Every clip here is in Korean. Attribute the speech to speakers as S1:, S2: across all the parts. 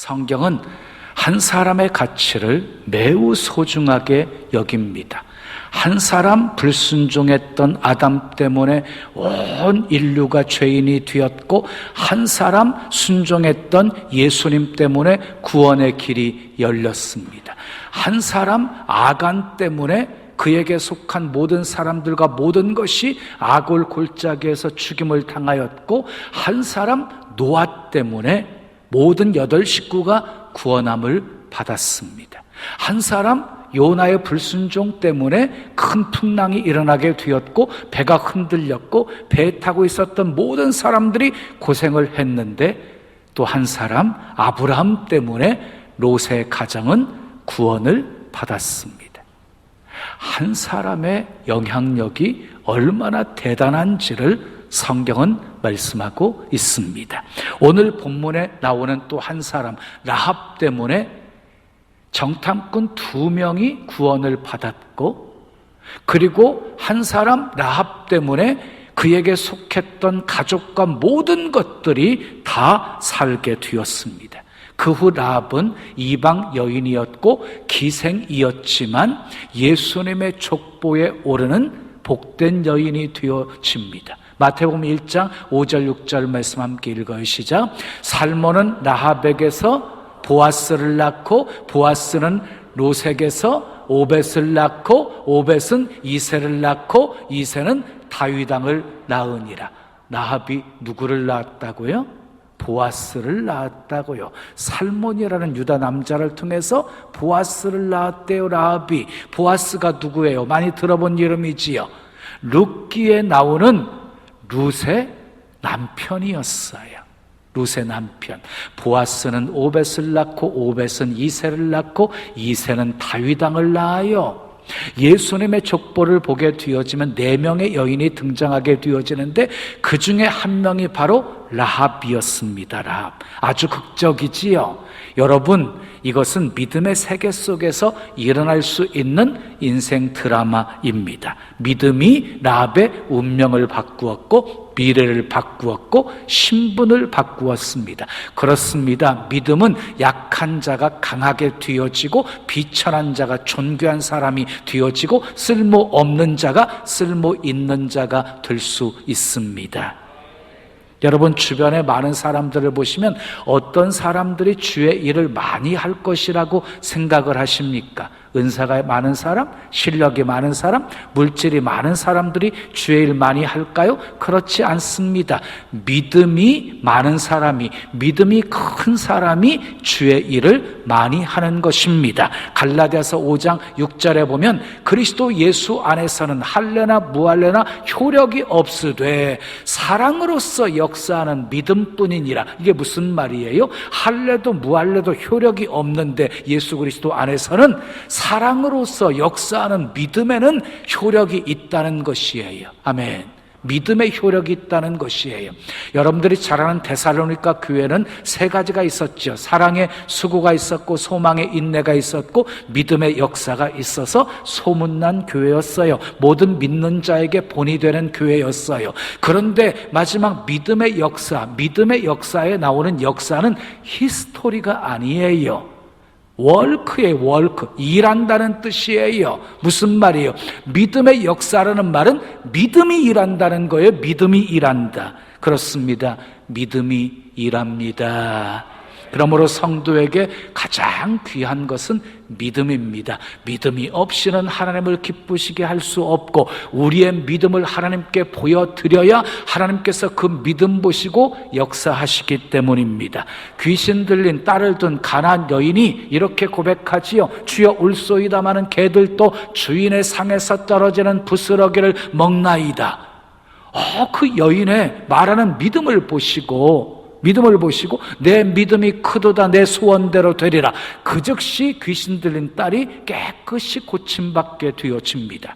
S1: 성경은 한 사람의 가치를 매우 소중하게 여깁니다. 한 사람 불순종했던 아담 때문에 온 인류가 죄인이 되었고, 한 사람 순종했던 예수님 때문에 구원의 길이 열렸습니다. 한 사람 아간 때문에 그에게 속한 모든 사람들과 모든 것이 아골 골짜기에서 죽임을 당하였고, 한 사람 노아 때문에 모든 8 식구가 구원함을 받았습니다. 한 사람 요나의 불순종 때문에 큰 풍랑이 일어나게 되었고, 배가 흔들렸고, 배에 타고 있었던 모든 사람들이 고생을 했는데, 또 한 사람 아브라함 때문에 롯의 가정은 구원을 받았습니다. 한 사람의 영향력이 얼마나 대단한지를 성경은 말씀하고 있습니다. 오늘 본문에 나오는 또 한 사람 라합 때문에 정탐꾼 2명이 구원을 받았고, 그리고 한 사람 라합 때문에 그에게 속했던 가족과 모든 것들이 다 살게 되었습니다. 그 후 라합은 이방 여인이었고 기생이었지만 예수님의 족보에 오르는 복된 여인이 되어집니다. 마태복음 1장 5절 6절 말씀 함께 읽어요. 시작. 살몬은 라합에게서 보아스를 낳고, 보아스는 롯에게서 오벳을 낳고, 오벳은 이새를 낳고, 이새는 다윗 왕을 낳으니라. 라합이 누구를 낳았다고요? 보아스를 낳았다고요. 살몬이라는 유다 남자를 통해서 보아스를 낳았대요. 라합이. 보아스가 누구예요? 많이 들어본 이름이지요. 룻기에 나오는 룻의 남편이었어요. 룻의 남편. 보아스는 오벳을 낳고, 오벳은 이새를 낳고, 이새는 다윗 왕을 낳아요. 예수님의 족보를 보게 되어지면 4명의 여인이 등장하게 되어지는데, 그 중에 한 명이 바로 라합이었습니다. 라합. 아주 극적이지요. 여러분, 이것은 믿음의 세계 속에서 일어날 수 있는 인생 드라마입니다. 믿음이 라합의 운명을 바꾸었고, 미래를 바꾸었고, 신분을 바꾸었습니다. 그렇습니다. 믿음은 약한 자가 강하게 되어지고, 비천한 자가 존귀한 사람이 되어지고, 쓸모없는 자가 쓸모 있는 자가 될 수 있습니다. 여러분, 주변에 많은 사람들을 보시면 어떤 사람들이 주의 일을 많이 할 것이라고 생각을 하십니까? 은사가 많은 사람, 실력이 많은 사람, 물질이 많은 사람들이 주의 일 많이 할까요? 그렇지 않습니다. 믿음이 많은 사람이, 믿음이 큰 사람이 주의 일을 많이 하는 것입니다. 갈라디아서 5장 6절에 보면 그리스도 예수 안에서는 할례나 무할례나 효력이 없으되 사랑으로서 역사하는 믿음뿐이니라. 이게 무슨 말이에요? 할례도 무할례도 효력이 없는데 예수 그리스도 안에서는 사랑으로서 역사하는 믿음에는 효력이 있다는 것이에요. 아멘. 믿음의 효력이 있다는 것이에요. 여러분들이 잘 아는 데살로니가 교회는 3가지가 있었죠. 사랑의 수고가 있었고, 소망의 인내가 있었고, 믿음의 역사가 있어서 소문난 교회였어요. 모든 믿는 자에게 본이 되는 교회였어요. 그런데 마지막 믿음의 역사에 나오는 역사는 히스토리가 아니에요. 월크예요. 월크. 일한다는 뜻이에요. 무슨 말이에요? 믿음의 역사라는 말은 믿음이 일한다는 거예요. 믿음이 일한다. 그렇습니다. 믿음이 일합니다. 그러므로 성도에게 가장 귀한 것은 믿음입니다. 믿음이 없이는 하나님을 기쁘시게 할 수 없고, 우리의 믿음을 하나님께 보여드려야 하나님께서 그 믿음 보시고 역사하시기 때문입니다. 귀신 들린 딸을 둔 가나안 여인이 이렇게 고백하지요. 주여 울소이다마는 개들도 주인의 상에서 떨어지는 부스러기를 먹나이다. 그 여인의 말하는 믿음을 보시고 내 믿음이 크도다, 내 소원대로 되리라. 그 즉시 귀신 들린 딸이 깨끗이 고침받게 되어집니다.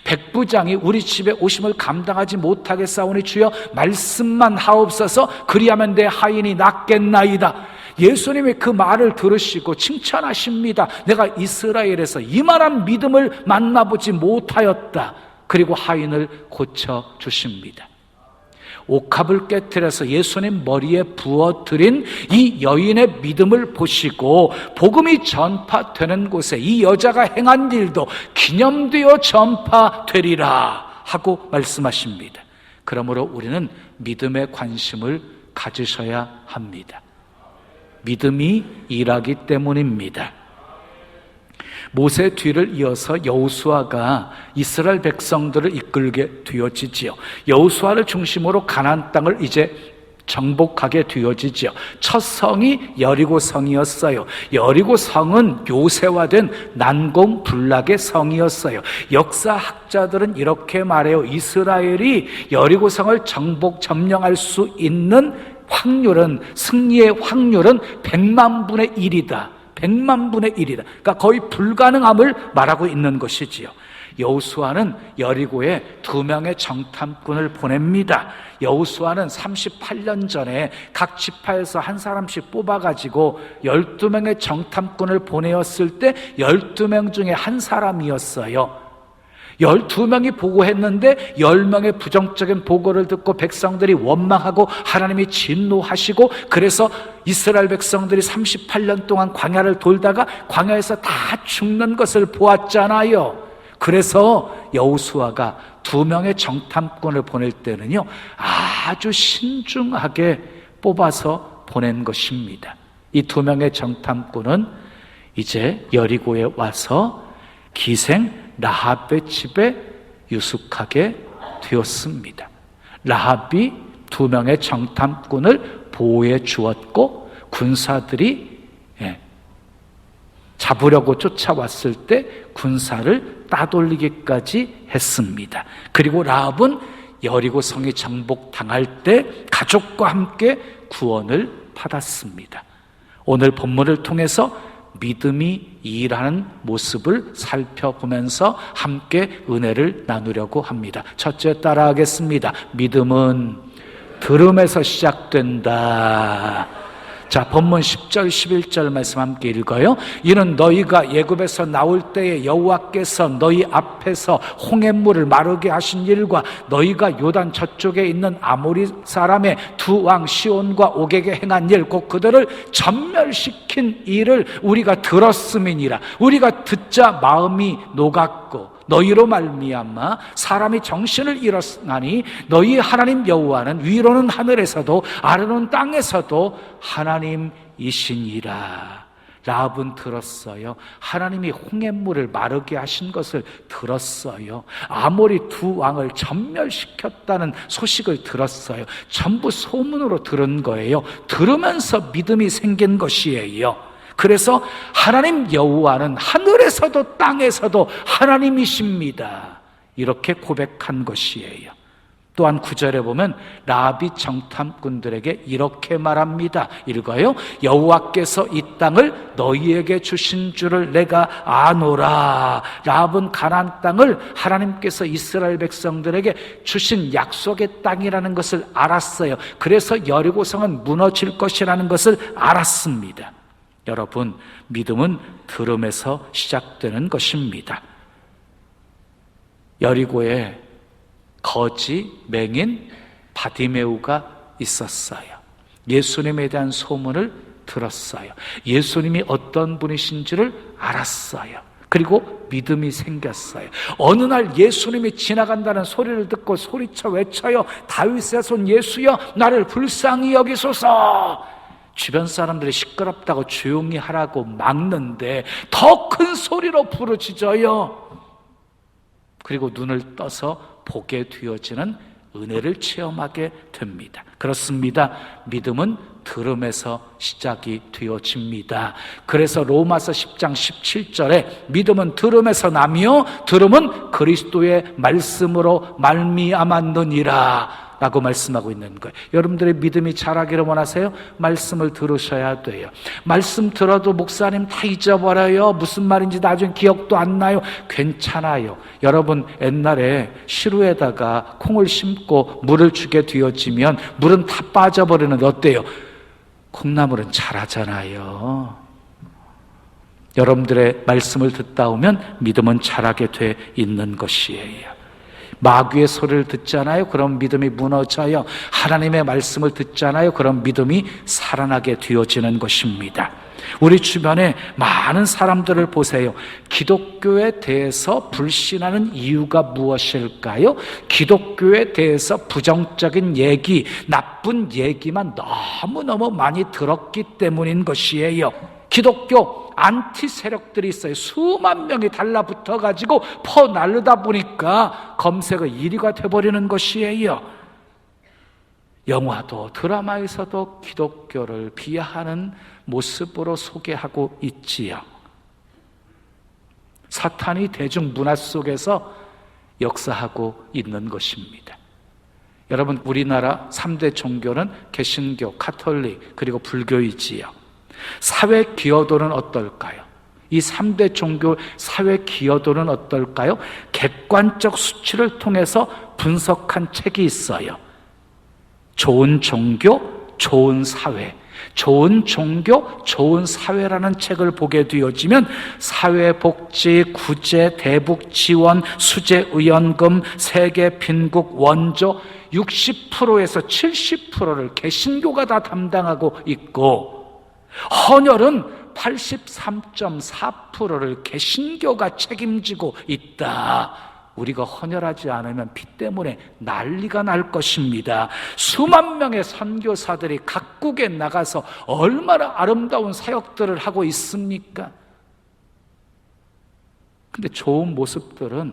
S1: 백부장이 우리 집에 오심을 감당하지 못하겠사오니 주여 말씀만 하옵소서. 그리하면 내 하인이 낫겠나이다. 예수님이 그 말을 들으시고 칭찬하십니다. 내가 이스라엘에서 이만한 믿음을 만나보지 못하였다. 그리고 하인을 고쳐주십니다. 옥합을 깨뜨려서 예수님 머리에 부어드린 이 여인의 믿음을 보시고 복음이 전파되는 곳에 이 여자가 행한 일도 기념되어 전파되리라 하고 말씀하십니다. 그러므로 우리는 믿음에 관심을 가지셔야 합니다. 믿음이 일하기 때문입니다. 모세 뒤를 이어서 여호수아가 이스라엘 백성들을 이끌게 되어지지요. 여호수아를 중심으로 가나안 땅을 이제 정복하게 되어지지요. 첫 성이 여리고 성이었어요. 여리고 성은 요새화된 난공불락의 성이었어요. 역사학자들은 이렇게 말해요. 이스라엘이 여리고 성을 점령할 수 있는 확률은, 승리의 확률은 100만 분의 1이다. 100만 분의 1이다. 그러니까 거의 불가능함을 말하고 있는 것이지요. 여호수아는 여리고에 2명의 정탐꾼을 보냅니다. 여호수아는 38년 전에 각 지파에서 한 사람씩 뽑아가지고 12명의 정탐꾼을 보내었을 때 12명 중에 한 사람이었어요. 12명이 보고했는데 10명의 부정적인 보고를 듣고 백성들이 원망하고 하나님이 진노하시고, 그래서 이스라엘 백성들이 38년 동안 광야를 돌다가 광야에서 다 죽는 것을 보았잖아요. 그래서 여호수아가 2명의 정탐꾼을 보낼 때는요, 아주 신중하게 뽑아서 보낸 것입니다. 이 2명의 정탐꾼은 이제 여리고에 와서 기생 라합의 집에 유숙하게 되었습니다. 라합이 2명의 정탐꾼을 보호해 주었고, 군사들이 잡으려고 쫓아왔을 때 군사를 따돌리기까지 했습니다. 그리고 라합은 여리고 성이 정복당할 때 가족과 함께 구원을 받았습니다. 오늘 본문을 통해서 믿음이 일하는 모습을 살펴보면서 함께 은혜를 나누려고 합니다. 첫째, 따라하겠습니다. 믿음은 들음에서 시작된다. 자, 본문 10절 11절 말씀 함께 읽어요. 이는 너희가 애굽에서 나올 때에 여호와께서 너희 앞에서 홍해물을 마르게 하신 일과 너희가 요단 저쪽에 있는 아모리 사람의 2왕 시온과 옥에게 행한 일, 곧 그들을 전멸시킨 일을 우리가 들었음이니라. 우리가 듣자 마음이 녹았고 너희로 말미암아 사람이 정신을 잃었나니 너희 하나님 여호와는 위로는 하늘에서도 아래로는 땅에서도 하나님이시니라. 라합은 들었어요. 하나님이 홍해물을 마르게 하신 것을 들었어요. 아모리 2왕을 전멸시켰다는 소식을 들었어요. 전부 소문으로 들은 거예요. 들으면서 믿음이 생긴 것이에요. 그래서 하나님 여호와는 하늘에서도 땅에서도 하나님이십니다. 이렇게 고백한 것이에요. 또한 9절에 보면 라합이 정탐꾼들에게 이렇게 말합니다. 읽어요. 여호와께서 이 땅을 너희에게 주신 줄을 내가 아노라. 라합은 가나안 땅을 하나님께서 이스라엘 백성들에게 주신 약속의 땅이라는 것을 알았어요. 그래서 여리고성은 무너질 것이라는 것을 알았습니다. 여러분, 믿음은 들음에서 시작되는 것입니다. 여리고에 거지 맹인 바디메우가 있었어요. 예수님에 대한 소문을 들었어요. 예수님이 어떤 분이신지를 알았어요. 그리고 믿음이 생겼어요. 어느 날 예수님이 지나간다는 소리를 듣고 소리쳐 외쳐요. 다윗의 손 예수여, 나를 불쌍히 여기소서. 주변 사람들이 시끄럽다고 조용히 하라고 막는데 더 큰 소리로 부르짖어요. 그리고 눈을 떠서 보게 되어지는 은혜를 체험하게 됩니다. 그렇습니다. 믿음은 들음에서 시작이 되어집니다. 그래서 로마서 10장 17절에 믿음은 들음에서 나며 들음은 그리스도의 말씀으로 말미암았느니라 라고 말씀하고 있는 거예요. 여러분들의 믿음이 자라기를 원하세요? 말씀을 들으셔야 돼요. 말씀 들어도 목사님 다 잊어버려요. 무슨 말인지 나중에 기억도 안 나요. 괜찮아요. 여러분, 옛날에 시루에다가 콩을 심고 물을 주게 되어지면 물은 다 빠져버리는데 어때요? 콩나물은 자라잖아요. 여러분들의 말씀을 듣다 오면 믿음은 자라게 돼 있는 것이에요. 마귀의 소리를 듣잖아요. 그럼 믿음이 무너져요. 하나님의 말씀을 듣잖아요. 그럼 믿음이 살아나게 되어지는 것입니다. 우리 주변에 많은 사람들을 보세요. 기독교에 대해서 불신하는 이유가 무엇일까요? 기독교에 대해서 부정적인 얘기, 나쁜 얘기만 너무너무 많이 들었기 때문인 것이에요. 기독교 안티 세력들이 있어요. 수만 명이 달라붙어가지고 퍼나르다 보니까 검색어 1위가 돼버리는 것이에요. 영화도 드라마에서도 기독교를 비하하는 모습으로 소개하고 있지요. 사탄이 대중문화 속에서 역사하고 있는 것입니다. 여러분, 우리나라 3대 종교는 개신교, 가톨릭, 그리고 불교이지요. 사회 기여도는 어떨까요? 이 3대 종교 사회 기여도는 어떨까요? 객관적 수치를 통해서 분석한 책이 있어요. 좋은 종교, 좋은 사회, 좋은 종교, 좋은 사회라는 책을 보게 되어지면 사회복지, 구제, 대북 지원, 수재 의원금, 세계 빈국 원조 60%에서 70%를 개신교가 다 담당하고 있고, 헌혈은 83.4%를 개신교가 책임지고 있다. 우리가 헌혈하지 않으면 피 때문에 난리가 날 것입니다. 수만 명의 선교사들이 각국에 나가서 얼마나 아름다운 사역들을 하고 있습니까? 근데 좋은 모습들은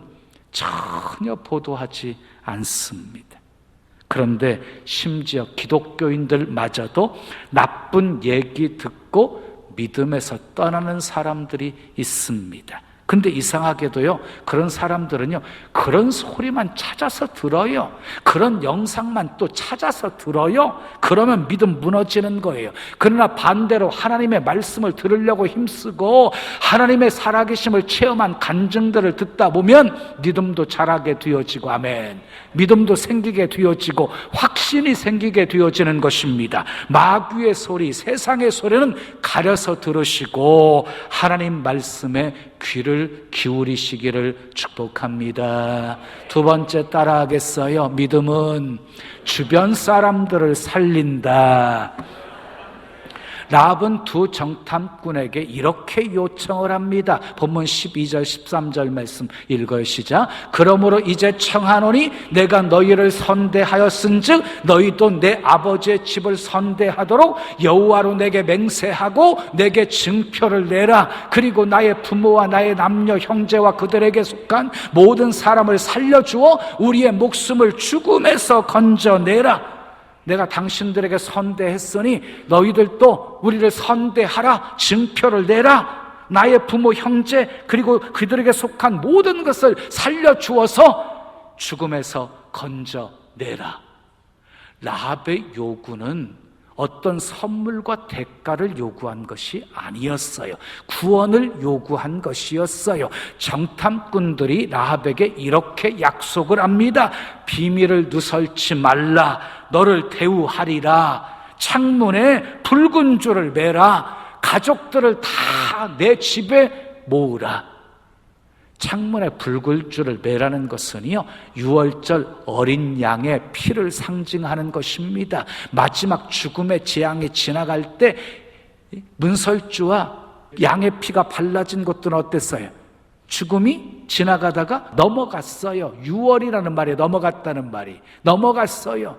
S1: 전혀 보도하지 않습니다. 그런데 심지어 기독교인들마저도 나쁜 얘기 듣고 믿음에서 떠나는 사람들이 있습니다. 근데 이상하게도요, 그런 사람들은요, 그런 소리만 찾아서 들어요. 그런 영상만 또 찾아서 들어요. 그러면 믿음 무너지는 거예요. 그러나 반대로 하나님의 말씀을 들으려고 힘쓰고 하나님의 살아계심을 체험한 간증들을 듣다 보면 믿음도 자라게 되어지고, 아멘, 믿음도 생기게 되어지고 확신이 생기게 되어지는 것입니다. 마귀의 소리, 세상의 소리는 가려서 들으시고 하나님 말씀에 귀를 기울이시기를 축복합니다. 두 번째 따라하겠어요? 믿음은 주변 사람들을 살린다. 라합은 두 정탐꾼에게 이렇게 요청을 합니다. 본문 12절 13절 말씀 읽어요. 시작. 그러므로 이제 청하노니 내가 너희를 선대하였은즉 너희도 내 아버지의 집을 선대하도록 여호와로 내게 맹세하고 내게 증표를 내라. 그리고 나의 부모와 나의 남녀 형제와 그들에게 속한 모든 사람을 살려주어 우리의 목숨을 죽음에서 건져내라. 내가 당신들에게 선대했으니 너희들도 우리를 선대하라. 증표를 내라. 나의 부모, 형제, 그리고 그들에게 속한 모든 것을 살려주어서 죽음에서 건져내라. 라합의 요구는 어떤 선물과 대가를 요구한 것이 아니었어요. 구원을 요구한 것이었어요. 정탐꾼들이 라합에게 이렇게 약속을 합니다. 비밀을 누설치 말라. 너를 대우하리라. 창문에 붉은 줄을 매라. 가족들을 다 내 집에 모으라. 창문에 붉은 줄을 매라는 것은요, 유월절 어린 양의 피를 상징하는 것입니다. 마지막 죽음의 재앙이 지나갈 때 문설주와 양의 피가 발라진 것들은 어땠어요? 죽음이 지나가다가 넘어갔어요. 유월이라는 말에 넘어갔다는 말이 넘어갔어요.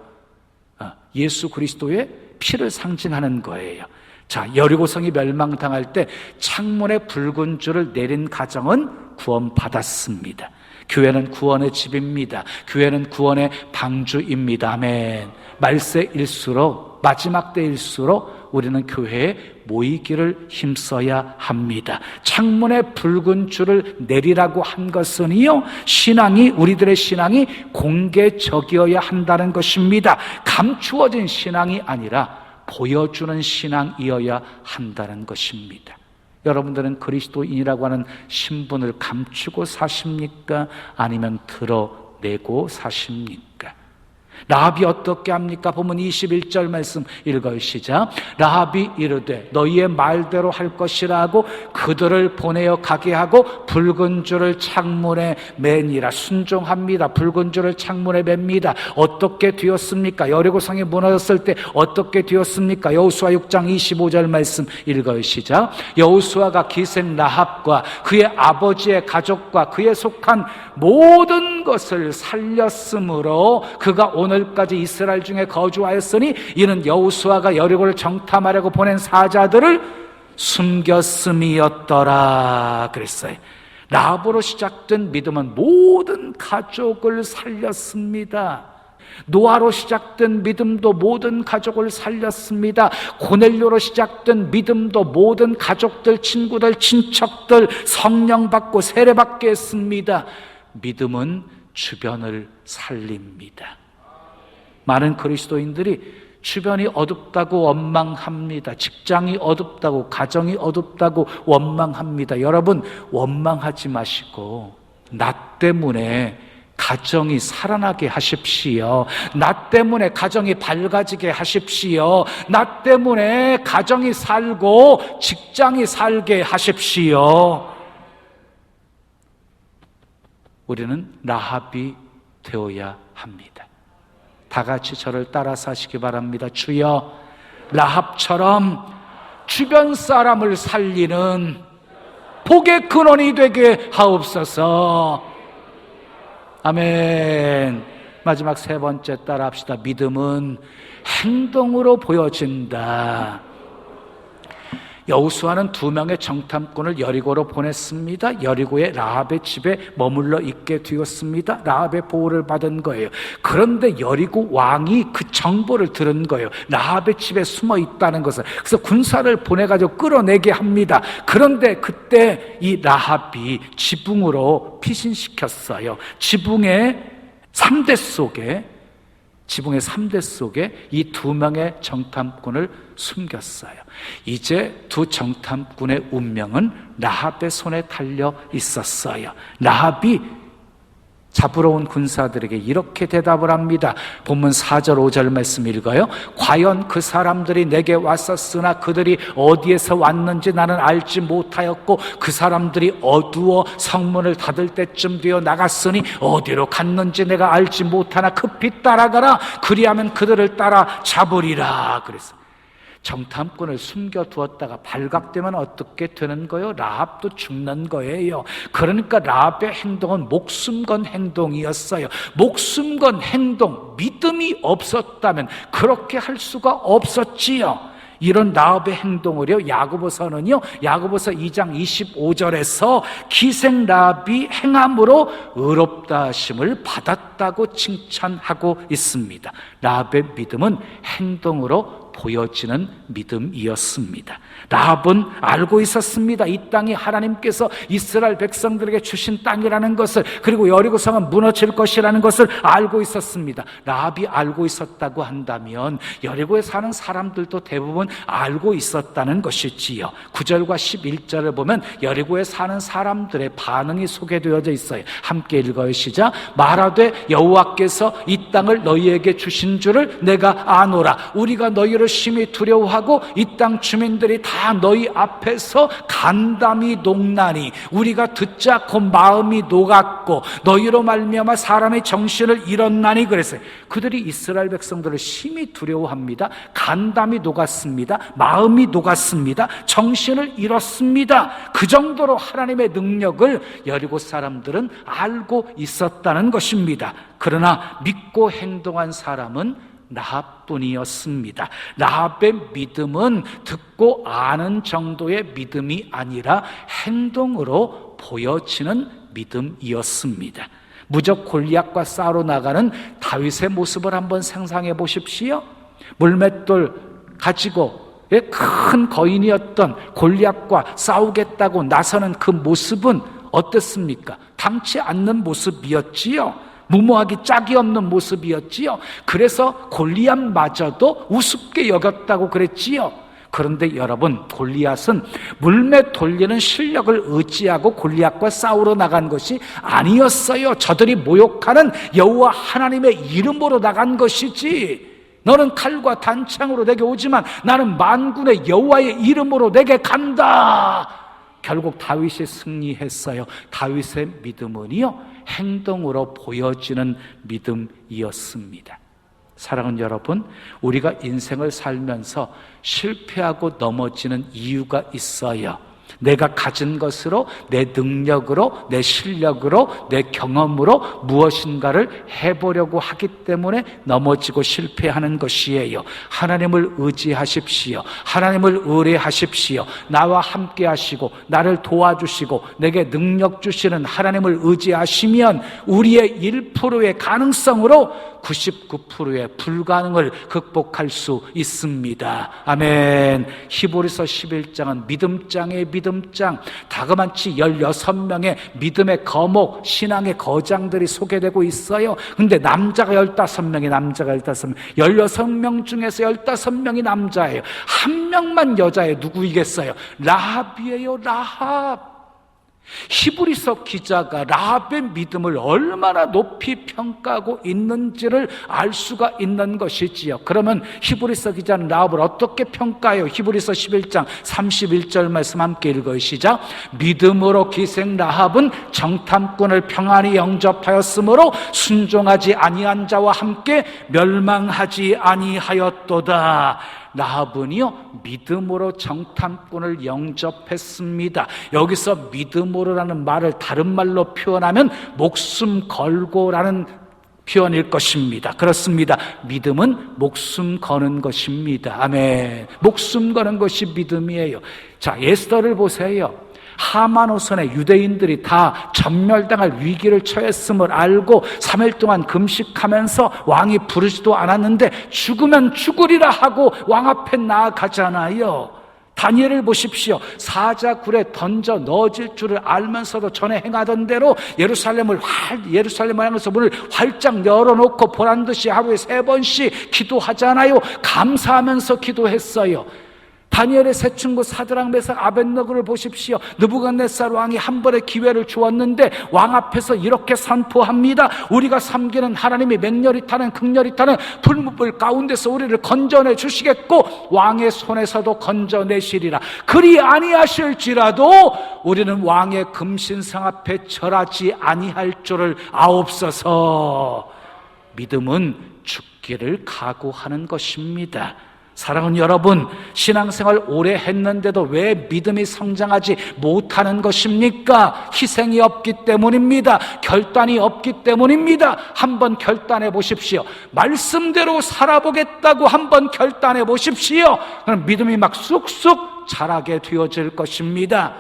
S1: 예수 그리스도의 피를 상징하는 거예요. 자, 여리고성이 멸망당할 때 창문에 붉은 줄을 내린 가정은 구원받았습니다. 교회는 구원의 집입니다. 교회는 구원의 방주입니다. 아멘. 말세일수록, 마지막 때일수록 우리는 교회에 모이기를 힘써야 합니다. 창문에 붉은 줄을 내리라고 한 것은요, 신앙이, 우리들의 신앙이 공개적이어야 한다는 것입니다. 감추어진 신앙이 아니라 보여주는 신앙이어야 한다는 것입니다. 여러분들은 그리스도인이라고 하는 신분을 감추고 사십니까? 아니면 드러내고 사십니까? 라합이 어떻게 합니까? 보면 21절 말씀 읽어요. 시작. 라합이 이르되 너희의 말대로 할 것이라 하고 그들을 보내어 가게 하고 붉은 줄을 창문에 매니라. 순종합니다. 붉은 줄을 창문에 맵니다. 어떻게 되었습니까? 여리고성이 무너졌을 때 어떻게 되었습니까? 여호수아 6장 25절 말씀 읽어요. 시작. 여호수아가 기생 라합과 그의 아버지의 가족과 그에 속한 모든 것을 살렸으므로 그가 오늘까지 이스라엘 중에 거주하였으니 이는 여호수아가 여리고를 정탐하려고 보낸 사자들을 숨겼음이었더라 그랬어요. 라합으로 시작된 믿음은 모든 가족을 살렸습니다. 노아로 시작된 믿음도 모든 가족을 살렸습니다. 고넬료로 시작된 믿음도 모든 가족들, 친구들, 친척들 성령 받고 세례 받게 했습니다. 믿음은 주변을 살립니다. 많은 그리스도인들이 주변이 어둡다고 원망합니다. 직장이 어둡다고, 가정이 어둡다고 원망합니다. 여러분, 원망하지 마시고 나 때문에 가정이 살아나게 하십시오. 나 때문에 가정이 밝아지게 하십시오. 나 때문에 가정이 살고 직장이 살게 하십시오. 우리는 라합이 되어야 합니다. 다 같이 저를 따라서 하시기 바랍니다. 주여, 라합처럼 주변 사람을 살리는 복의 근원이 되게 하옵소서. 아멘. 마지막 세 번째 따라 합시다. 믿음은 행동으로 보여진다. 여호수아는 2명의 정탐꾼을 여리고로 보냈습니다. 여리고의 라합의 집에 머물러 있게 되었습니다. 라합의 보호를 받은 거예요. 그런데 여리고 왕이 그 정보를 들은 거예요. 라합의 집에 숨어 있다는 것을. 그래서 군사를 보내가지고 끌어내게 합니다. 그런데 그때 이 라합이 지붕으로 피신시켰어요. 지붕의 3대 속에 이 2명의 정탐꾼을 숨겼어요. 이제 두 정탐꾼의 운명은 라합의 손에 달려 있었어요. 라합이 잡으러 온 군사들에게 이렇게 대답을 합니다. 본문 4절 5절 말씀 읽어요. 과연 그 사람들이 내게 왔었으나 그들이 어디에서 왔는지 나는 알지 못하였고 그 사람들이 어두워 성문을 닫을 때쯤 되어 나갔으니 어디로 갔는지 내가 알지 못하나 급히 따라가라. 그리하면 그들을 따라 잡으리라. 그랬어요. 정탐꾼을 숨겨두었다가 발각되면 어떻게 되는 거예요? 라합도 죽는 거예요. 그러니까 라합의 행동은 목숨 건 행동이었어요. 목숨 건 행동, 믿음이 없었다면 그렇게 할 수가 없었지요. 이런 라합의 행동을요, 야고보서는요, 야고보서 2장 25절에서 기생 라합이 행함으로 의롭다 하심을 받았다고 칭찬하고 있습니다. 라합의 믿음은 행동으로 보여지는 믿음이었습니다. 라합은 알고 있었습니다. 이 땅이 하나님께서 이스라엘 백성들에게 주신 땅이라는 것을, 그리고 여리고성은 무너질 것이라는 것을 알고 있었습니다. 라합이 알고 있었다고 한다면 여리고에 사는 사람들도 대부분 알고 있었다는 것이지요. 9절과 11절을 보면 여리고에 사는 사람들의 반응이 소개되어져 있어요. 함께 읽어요. 시작. 말하되 여호와께서 이 땅을 너희에게 주신 줄을 내가 아노라. 우리가 너희를 심히 두려워하고 이 땅 주민들이 다 너희 앞에서 간담이 녹나니 우리가 듣자 곧 마음이 녹았고 너희로 말미암아 사람의 정신을 잃었나니 그랬어요. 그들이 이스라엘 백성들을 심히 두려워합니다. 간담이 녹았습니다. 마음이 녹았습니다. 정신을 잃었습니다. 그 정도로 하나님의 능력을 여리고 사람들은 알고 있었다는 것입니다. 그러나 믿고 행동한 사람은 라합뿐이었습니다. 라합의 믿음은 듣고 아는 정도의 믿음이 아니라 행동으로 보여지는 믿음이었습니다. 무적 골리앗과 싸우러 나가는 다윗의 모습을 한번 상상해 보십시오. 물맷돌 가지고 큰 거인이었던 골리앗과 싸우겠다고 나서는 그 모습은 어땠습니까? 당치 않는 모습이었지요. 무모하기 짝이 없는 모습이었지요. 그래서 골리앗마저도 우습게 여겼다고 그랬지요. 그런데 여러분, 골리앗은 물매 돌리는 실력을 의지하고 골리앗과 싸우러 나간 것이 아니었어요. 저들이 모욕하는 여호와 하나님의 이름으로 나간 것이지, 너는 칼과 단창으로 내게 오지만 나는 만군의 여호와의 이름으로 내게 간다. 결국 다윗이 승리했어요. 다윗의 믿음은요, 행동으로 보여지는 믿음이었습니다. 사랑하는 여러분, 우리가 인생을 살면서 실패하고 넘어지는 이유가 있어요. 내가 가진 것으로, 내 능력으로, 내 실력으로, 내 경험으로 무엇인가를 해보려고 하기 때문에 넘어지고 실패하는 것이에요. 하나님을 의지하십시오. 하나님을 의뢰하십시오. 나와 함께 하시고 나를 도와주시고 내게 능력 주시는 하나님을 의지하시면 우리의 1%의 가능성으로 99%의 불가능을 극복할 수 있습니다. 아멘. 히브리서 11장은 믿음장의 믿음장, 다그만치 16명의 믿음의 거목, 신앙의 거장들이 소개되고 있어요. 근데 남자가 15명이, 남자가 15명, 16명 중에서 15명이 남자예요. 한 명만 여자예요. 누구이겠어요? 라합이에요. 라합. 히브리서 기자가 라합의 믿음을 얼마나 높이 평가하고 있는지를 알 수가 있는 것이지요. 그러면 히브리서 기자는 라합을 어떻게 평가해요? 히브리서 11장 31절 말씀 함께 읽어요. 시작. 믿음으로 기생 라합은 정탐꾼을 평안히 영접하였으므로 순종하지 아니한 자와 함께 멸망하지 아니하였도다. 라합은요, 믿음으로 정탐꾼을 영접했습니다. 여기서 믿음으로라는 말을 다른 말로 표현하면 목숨 걸고라는 표현일 것입니다. 그렇습니다. 믿음은 목숨 거는 것입니다. 아멘. 목숨 거는 것이 믿음이에요. 자, 에스더를 보세요. 하만 후손의 유대인들이 다 전멸당할 위기를 처했음을 알고 3일 동안 금식하면서 왕이 부르지도 않았는데 죽으면 죽으리라 하고 왕 앞에 나아가잖아요. 다니엘을 보십시오. 사자굴에 던져 넣어질 줄을 알면서도 전에 행하던 대로 예루살렘을 향해서 문을 활짝 열어놓고 보란듯이 하루에 3번씩 기도하잖아요. 감사하면서 기도했어요. 다니엘의 세 친구 사드락, 메삭, 아벳느고를 보십시오. 느부갓네살 왕이 한 번의 기회를 주었는데 왕 앞에서 이렇게 선포합니다. 우리가 섬기는 하나님이 맹렬히 타는 극렬히 타는 불문불 가운데서 우리를 건져내 주시겠고 왕의 손에서도 건져내시리라. 그리 아니하실지라도 우리는 왕의 금신상 앞에 절하지 아니할 줄을 아옵소서. 믿음은 죽기를 각오하는 것입니다. 사랑하는 여러분, 신앙생활 오래 했는데도 왜 믿음이 성장하지 못하는 것입니까? 희생이 없기 때문입니다. 결단이 없기 때문입니다. 한번 결단해 보십시오. 말씀대로 살아보겠다고 한번 결단해 보십시오. 그럼 믿음이 막 쑥쑥 자라게 되어질 것입니다.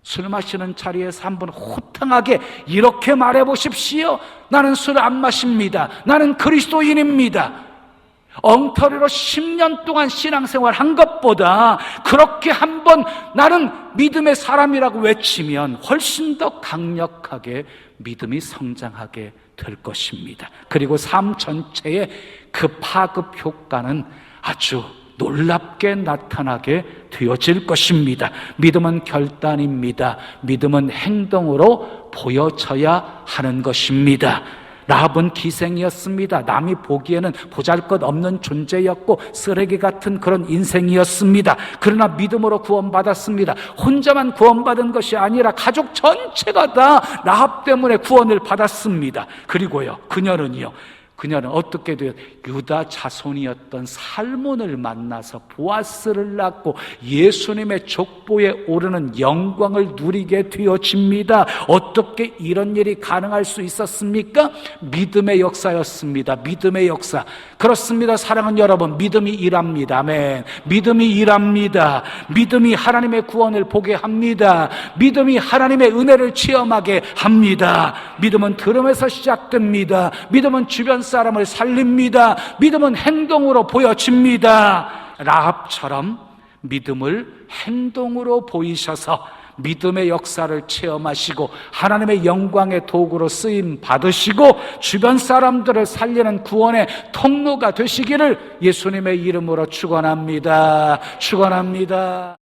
S1: 술 마시는 자리에서 한번 호탕하게 이렇게 말해 보십시오. 나는 술 안 마십니다. 나는 그리스도인입니다. 엉터리로 10년 동안 신앙생활 한 것보다 그렇게 한번 나는 믿음의 사람이라고 외치면 훨씬 더 강력하게 믿음이 성장하게 될 것입니다. 그리고 삶 전체의 그 파급 효과는 아주 놀랍게 나타나게 되어질 것입니다. 믿음은 결단입니다. 믿음은 행동으로 보여져야 하는 것입니다. 라합은 기생이었습니다. 남이 보기에는 보잘것없는 존재였고 쓰레기 같은 그런 인생이었습니다. 그러나 믿음으로 구원받았습니다. 혼자만 구원받은 것이 아니라 가족 전체가 다 라합 때문에 구원을 받았습니다. 그리고요, 그녀는 어떻게 돼요? 유다 자손이었던 살몬을 만나서 보아스를 낳고 예수님의 족보에 오르는 영광을 누리게 되어집니다. 어떻게 이런 일이 가능할 수 있었습니까? 믿음의 역사였습니다. 믿음의 역사. 그렇습니다. 사랑하는 여러분, 믿음이 일합니다. 아멘. 믿음이 일합니다. 믿음이 하나님의 구원을 보게 합니다. 믿음이 하나님의 은혜를 체험하게 합니다. 믿음은 들음에서 시작됩니다. 믿음은 주변 사람을 살립니다. 믿음은 행동으로 보여집니다. 라합처럼 믿음을 행동으로 보이셔서 믿음의 역사를 체험하시고 하나님의 영광의 도구로 쓰임 받으시고 주변 사람들을 살리는 구원의 통로가 되시기를 예수님의 이름으로 축원합니다. 축원합니다.